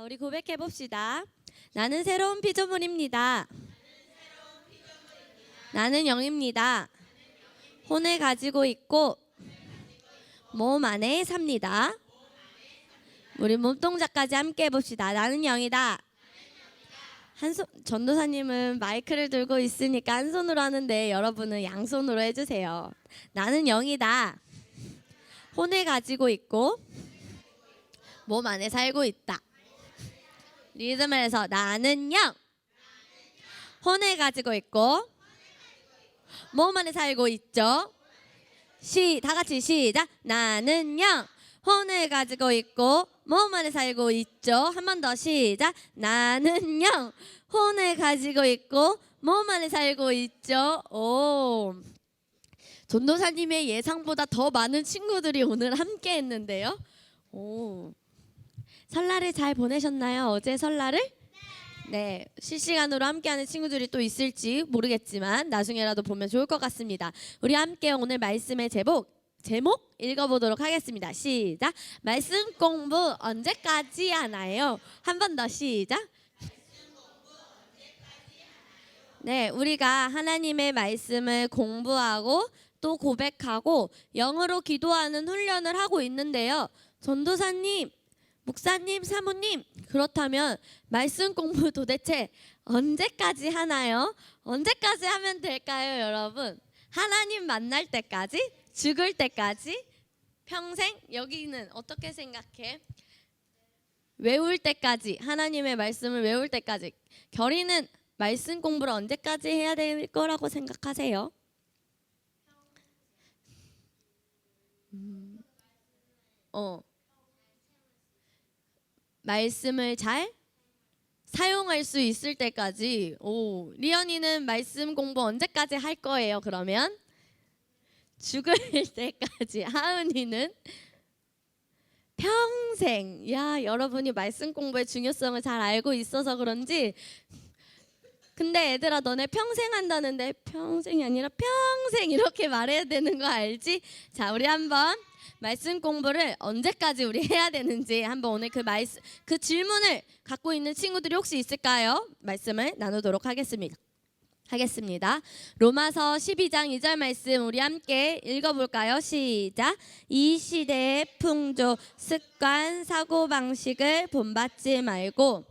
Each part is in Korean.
우리 고백해 봅시다. 나는 새로운 피조물입니다. 나는 영입니다. 혼을 가지고 있고 몸 안에 삽니다. 우리 몸동작까지 함께 해봅시다. 나는 영이다. 전도사님은 마이크를 들고 있으니까 한 손으로 하는데 여러분은 양손으로 해주세요. 나는 영이다. 혼을 가지고 있고 몸 안에 살고 있다. 리듬을 해서 나는 영. 혼을 가지고 있고 몸 안에 살고 있죠. 다 같이 시작. 나는 영. 혼을 가지고 있고 몸 안에 살고 있죠. 한 번 더 시작. 나는 영. 혼을 가지고 있고 몸 안에 살고 있죠. 오. 전도사님의 예상보다 더 많은 친구들이 오늘 함께 했는데요. 오. 설날을 잘 보내셨나요? 어제 설날을? 네, 실시간으로 함께하는 친구들이 또 있을지 모르겠지만 나중에라도 보면 좋을 것 같습니다. 우리 함께 오늘 말씀의 제목 읽어보도록 하겠습니다. 시작. 말씀 공부 언제까지 하나요? 한 번 더 시작. 네, 우리가 하나님의 말씀을 공부하고 또 고백하고 영어로 기도하는 훈련을 하고 있는데요. 전도사님, 목사님, 사모님, 그렇다면 말씀 공부 도대체 언제까지 하나요? 언제까지 하면 될까요, 여러분? 하나님 만날 때까지? 죽을 때까지? 평생? 여기는 어떻게 생각해? 외울 때까지, 하나님의 말씀을 외울 때까지. 결이는 말씀 공부를 언제까지 해야 될 거라고 생각하세요? 말씀을 잘 사용할 수 있을 때까지. 오, 리언이는 말씀 공부 언제까지 할 거예요? 그러면 죽을 때까지. 하은이는 평생. 야, 여러분이 말씀 공부의 중요성을 잘 알고 있어서 그런지. 근데 얘들아, 너네 평생 한다는데 평생이 아니라 평생 이렇게 말해야 되는 거 알지? 자, 우리 한번 말씀 공부를 언제까지 우리 해야 되는지 한번 오늘 그 질문을 갖고 있는 친구들이 혹시 있을까요? 말씀을 나누도록 하겠습니다. 로마서 12장 2절 말씀 우리 함께 읽어볼까요? 시작. 이 시대의 풍조, 습관, 사고방식을 본받지 말고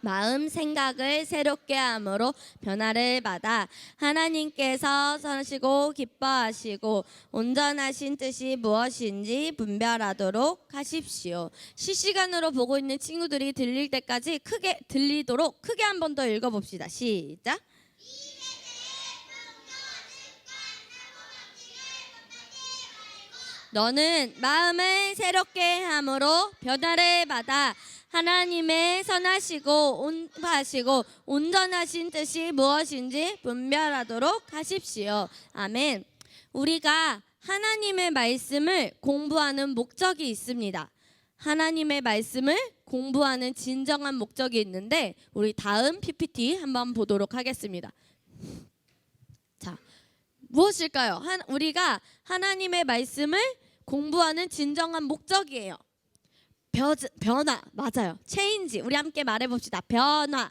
마음 생각을 새롭게 함으로 변화를 받아 하나님께서 선하시고 기뻐하시고 온전하신 뜻이 무엇인지 분별하도록 하십시오. 실시간으로 보고 있는 친구들이 들리도록 크게 한 번 더 읽어봅시다. 시작. 너는 마음을 새롭게 함으로 변화를 받아 하나님의 선하시고 온전하신 뜻이 무엇인지 분별하도록 하십시오. 아멘. 우리가 하나님의 말씀을 공부하는 목적이 있습니다. 하나님의 말씀을 공부하는 진정한 목적이 있는데 우리 다음 PPT 한번 보도록 하겠습니다. 자, 무엇일까요? 우리가 하나님의 말씀을 공부하는 진정한 목적이에요. 변화, 맞아요. 체인지. 우리 함께 말해봅시다. 변화.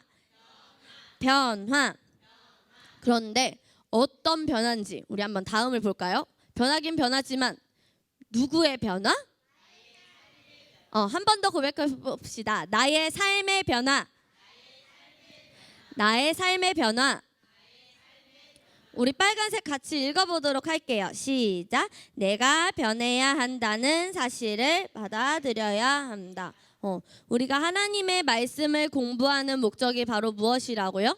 그런데 어떤 변화인지 우리 한번 다음을 볼까요? 변하긴 변하지만 누구의 변화? 한 번 더 고백해봅시다. 나의 삶의 변화. 나의 삶의 변화. 우리 빨간색 같이 읽어보도록 할게요. 시작. 내가 변해야 한다는 사실을 받아들여야 한다. 우리가 하나님의 말씀을 공부하는 목적이 바로 무엇이라고요?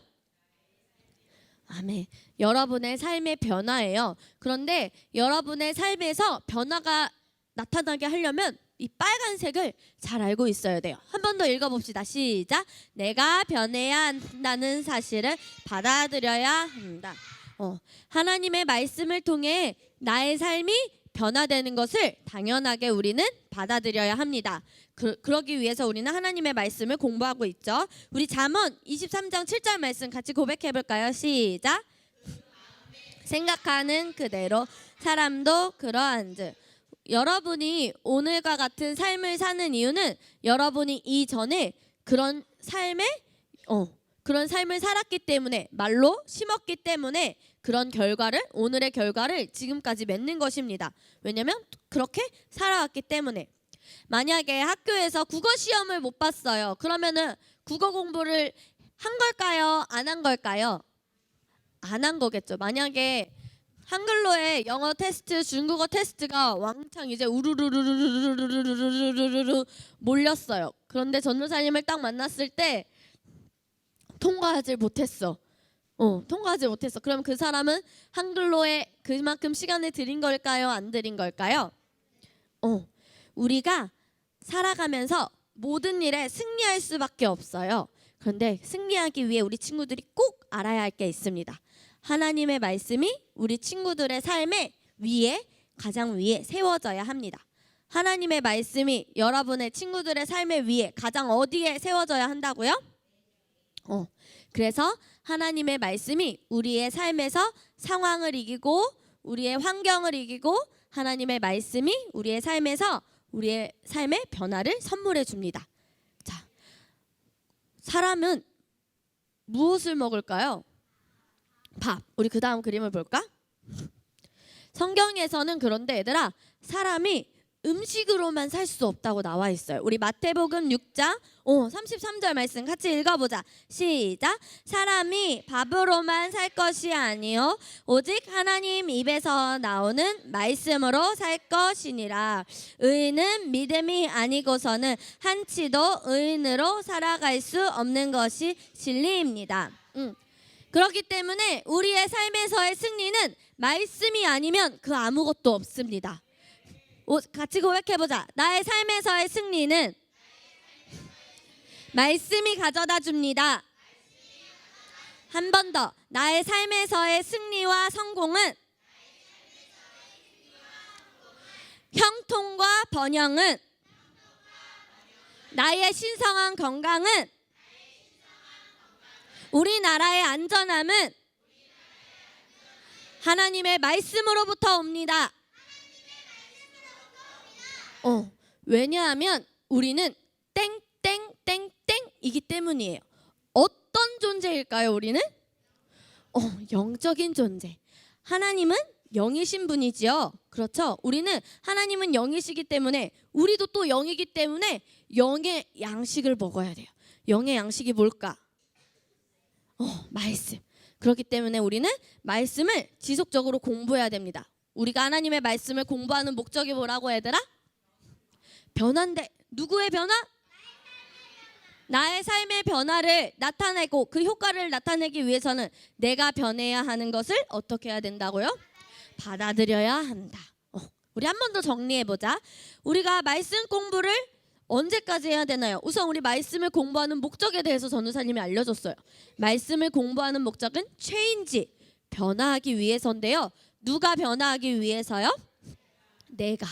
아멘. 여러분의 삶의 변화예요. 그런데 여러분의 삶에서 변화가 나타나게 하려면 이 빨간색을 잘 알고 있어야 돼요. 한 번 더 읽어봅시다. 시작. 내가 변해야 한다는 사실을 받아들여야 한다. 하나님의 말씀을 통해 나의 삶이 변화되는 것을 당연하게 우리는 받아들여야 합니다. 그러기 위해서 우리는 하나님의 말씀을 공부하고 있죠. 우리 잠언 23장 7절 말씀 같이 고백해 볼까요? 시작. 생각하는 그대로 사람도 그러한즉. 여러분이 오늘과 같은 삶을 사는 이유는 여러분이 이전에 그런 삶에 그런 삶을 살았기 때문에 말로 심었기 때문에 그런 결과를 오늘의 결과를 지금까지 맺는 것입니다. 왜냐하면 그렇게 살아왔기 때문에. 만약에 학교에서 국어 시험을 못 봤어요. 그러면은 국어 공부를 한 걸까요? 안 한 걸까요? 안 한 거겠죠. 만약에 한글로의 영어 테스트, 중국어 테스트가 왕창 이제 우르르르르르르르르르르 몰렸어요. 그런데 전도사님을 딱 만났을 때 통과하지 못했어. 통과하지 못했어. 그럼 그 사람은 한글로에 그만큼 시간을 들인 걸까요? 안 들인 걸까요? 우리가 살아가면서 모든 일에 승리할 수밖에 없어요. 그런데 승리하기 위해 우리 친구들이 꼭 알아야 할 게 있습니다. 하나님의 말씀이 우리 친구들의 삶의 위에 가장 위에 세워져야 합니다. 하나님의 말씀이 여러분의 친구들의 삶의 위에 가장 어디에 세워져야 한다고요? 그래서 하나님의 말씀이 우리의 삶에서 상황을 이기고 우리의 환경을 이기고 하나님의 말씀이 우리의 삶에서 우리의 삶의 변화를 선물해 줍니다. 자, 사람은 무엇을 먹을까요? 밥. 우리 그 다음 그림을 볼까? 성경에서는 그런데 얘들아 사람이 음식으로만 살 수 없다고 나와 있어요. 우리 마태복음 6장 33절 말씀 같이 읽어보자. 시작. 사람이 밥으로만 살 것이 아니요 오직 하나님 입에서 나오는 말씀으로 살 것이니라. 의인은 믿음이 아니고서는 한치도 의인으로 살아갈 수 없는 것이 진리입니다. 그렇기 때문에 우리의 삶에서의 승리는 말씀이 아니면 그 아무것도 없습니다. 같이 고백해보자. 나의 삶에서의 승리는 말씀이 가져다 줍니다. 한 번 더. 나의 삶에서의 승리와 성공은 형통과 번영은 나의 신성한 건강은 우리나라의 안전함은 하나님의 말씀으로부터 옵니다. 왜냐하면 우리는 땡땡땡땡이기 때문이에요. 어떤 존재일까요, 우리는? 영적인 존재. 하나님은 영이신 분이지요. 그렇죠? 우리는 하나님은 영이시기 때문에 우리도 또 영이기 때문에 영의 양식을 먹어야 돼요. 영의 양식이 뭘까? 말씀. 그렇기 때문에 우리는 말씀을 지속적으로 공부해야 됩니다. 우리가 하나님의 말씀을 공부하는 목적이 뭐라고 얘들아? 변화인데 누구의 변화? 나의 삶의 변화를 나타내고 그 효과를 나타내기 위해서는 내가 변해야 하는 것을 어떻게 해야 된다고요? 받아들여야 한다. 우리 한 번 더 정리해보자. 우리가 말씀 공부를 언제까지 해야 되나요? 우선 우리 말씀을 공부하는 목적에 대해서 전도사님이 알려줬어요. 말씀을 공부하는 목적은 체인지, 변화하기 위해서인데요. 누가 변화하기 위해서요? 내가.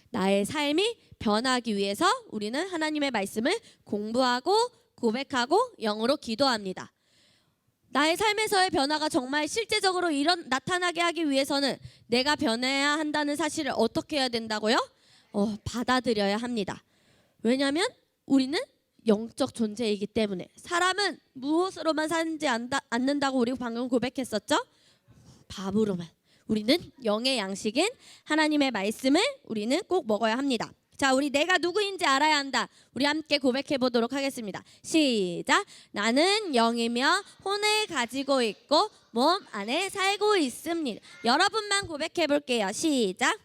나의 삶이 변화하기 위해서 우리는 하나님의 말씀을 공부하고 고백하고 영으로 기도합니다. 나의 삶에서의 변화가 정말 실제적으로 나타나게 하기 위해서는 내가 변해야 한다는 사실을 어떻게 해야 된다고요? 받아들여야 합니다. 왜냐하면 우리는 영적 존재이기 때문에. 사람은 무엇으로만 사는지 않는다고 우리 방금 고백했었죠? 밥으로만. 우리는 영의 양식인 하나님의 말씀을 우리는 꼭 먹어야 합니다. 자, 우리 내가 누구인지 알아야 한다. 우리 함께 고백해 보도록 하겠습니다. 시작. 나는 영이며 혼을 가지고 있고 몸 안에 살고 있습니다. 여러분만 고백해 볼게요. 시작.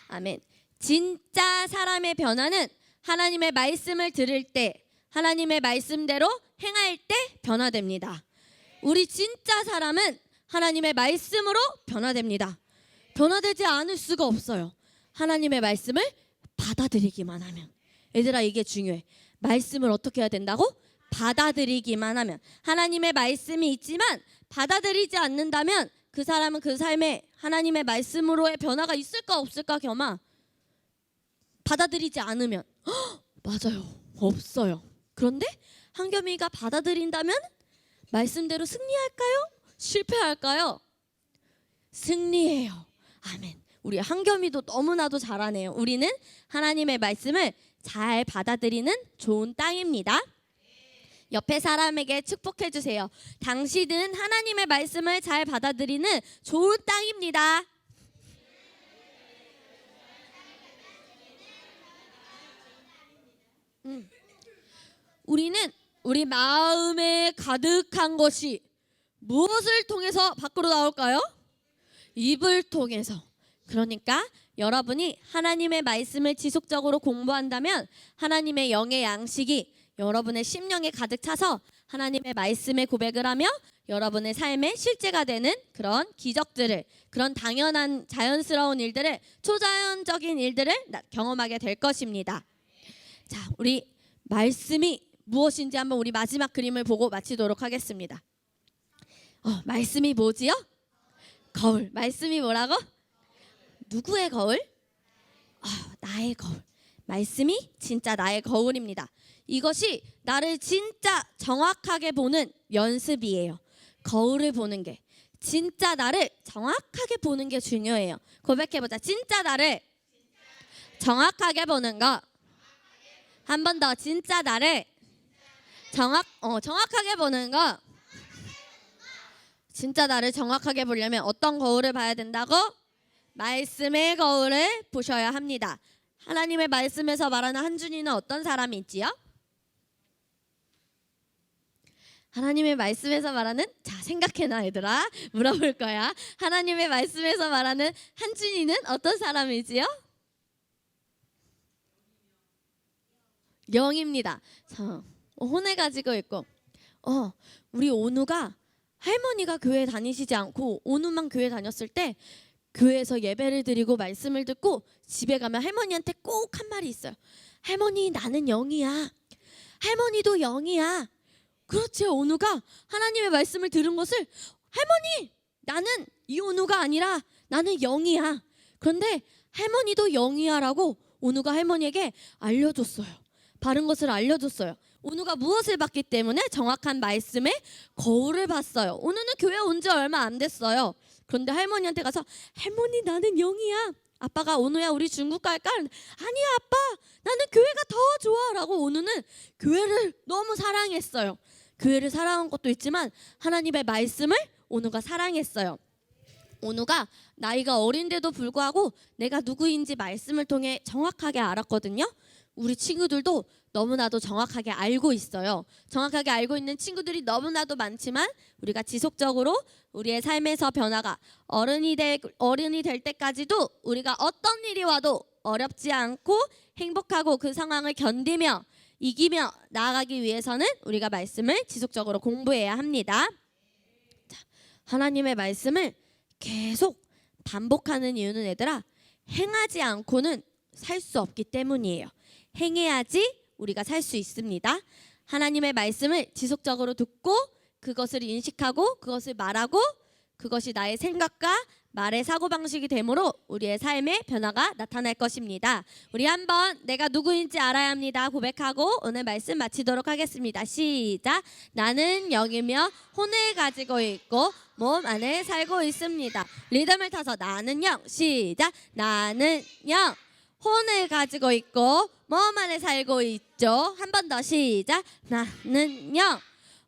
아멘. 진짜 사람의 변화는 하나님의 말씀을 들을 때, 하나님의 말씀대로 행할 때 변화됩니다. 우리 진짜 사람은 하나님의 말씀으로 변화됩니다. 변화되지 않을 수가 없어요. 하나님의 말씀을 받아들이기만 하면. 얘들아, 이게 중요해. 말씀을 어떻게 해야 된다고? 받아들이기만 하면. 하나님의 말씀이 있지만 받아들이지 않는다면 그 사람은 그 삶에 하나님의 말씀으로의 변화가 있을까 없을까 겸하. 받아들이지 않으면 맞아요. 없어요. 그런데 한겸이가 받아들인다면 말씀대로 승리할까요? 실패할까요? 승리해요. 아멘. 우리 한겸이도 너무나도 잘하네요. 우리는 하나님의 말씀을 잘 받아들이는 좋은 땅입니다. 옆에 사람에게 축복해 주세요. 당신은 하나님의 말씀을 잘 받아들이는 좋은 땅입니다. 우리는 우리 마음에 가득한 것이 무엇을 통해서 밖으로 나올까요? 입을 통해서. 그러니까 여러분이 하나님의 말씀을 지속적으로 공부한다면 하나님의 영의 양식이 여러분의 심령에 가득 차서 하나님의 말씀에 고백을 하며 여러분의 삶의 실제가 되는 그런 기적들을, 그런 당연한 자연스러운 일들을, 초자연적인 일들을 경험하게 될 것입니다. 자, 우리 말씀이 무엇인지 한번 우리 마지막 그림을 보고 마치도록 하겠습니다. 말씀이 뭐지요? 거울. 말씀이 뭐라고? 누구의 거울? 나의 거울. 말씀이 진짜 나의 거울입니다. 이것이 나를 진짜 정확하게 보는 연습이에요. 거울을 보는 게, 진짜 나를 정확하게 보는 게 중요해요. 고백해보자. 진짜 나를 정확하게 보는 거. 한 번 더. 진짜 나를 정확하게 보는 거. 진짜 나를 정확하게 보려면 어떤 거울을 봐야 된다고? 말씀의 거울을 보셔야 합니다. 하나님의 말씀에서 말하는 한준이는 어떤 사람이지요? 하나님의 말씀에서 말하는, 자, 생각해놔 얘들아. 물어볼 거야. 하나님의 말씀에서 말하는 한준이는 어떤 사람이지요? 영입니다. 자, 혼을 가지고 있고, 우리 온우가 할머니가 교회 다니시지 않고 온우만 교회 다녔을 때 교회에서 예배를 드리고 말씀을 듣고 집에 가면 할머니한테 꼭 한 말이 있어요. 할머니, 나는 영이야. 할머니도 영이야. 그렇지. 온우가 하나님의 말씀을 들은 것을, 할머니, 나는 이 온우가 아니라 나는 영이야. 그런데 할머니도 영이야 라고 온우가 할머니에게 알려줬어요. 바른 것을 알려줬어요. 온우가 무엇을 봤기 때문에? 정확한 말씀의 거울을 봤어요. 온우는 교회 온 지 얼마 안 됐어요. 그런데 할머니한테 가서, 할머니, 나는 영이야. 아빠가, 온우야, 우리 중국 갈까? 아니야, 아빠, 나는 교회가 더 좋아 라고 온우는 교회를 너무 사랑했어요. 교회를 사랑한 것도 있지만 하나님의 말씀을 온우가 사랑했어요. 온우가 나이가 어린데도 불구하고 내가 누구인지 말씀을 통해 정확하게 알았거든요. 우리 친구들도 너무나도 정확하게 알고 있어요. 정확하게 알고 있는 친구들이 너무나도 많지만 우리가 지속적으로 우리의 삶에서 변화가, 어른이 될 때까지도 우리가 어떤 일이 와도 어렵지 않고 행복하고 그 상황을 견디며 이기며 나아가기 위해서는 우리가 말씀을 지속적으로 공부해야 합니다. 자, 하나님의 말씀을 계속 반복하는 이유는 얘들아, 행하지 않고는 살 수 없기 때문이에요. 행해야지 우리가 살 수 있습니다. 하나님의 말씀을 지속적으로 듣고 그것을 인식하고 그것을 말하고 그것이 나의 생각과 말의 사고방식이 되므로 우리의 삶의 변화가 나타날 것입니다. 우리 한번 내가 누구인지 알아야 합니다 고백하고 오늘 말씀 마치도록 하겠습니다. 시작. 나는 영이며 혼을 가지고 있고 몸 안에 살고 있습니다. 리듬을 타서 나는 영. 시작. 나는 영. 혼을 가지고 있고 몸 안에 살고 있죠. 한 번 더. 시작. 나는 영.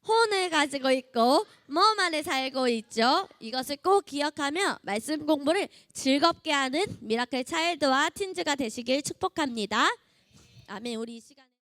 혼을 가지고 있고 몸 안에 살고 있죠. 이것을 꼭 기억하며 말씀 공부를 즐겁게 하는 미라클 차일드와 틴즈가 되시길 축복합니다. 아멘. 우리 이 시간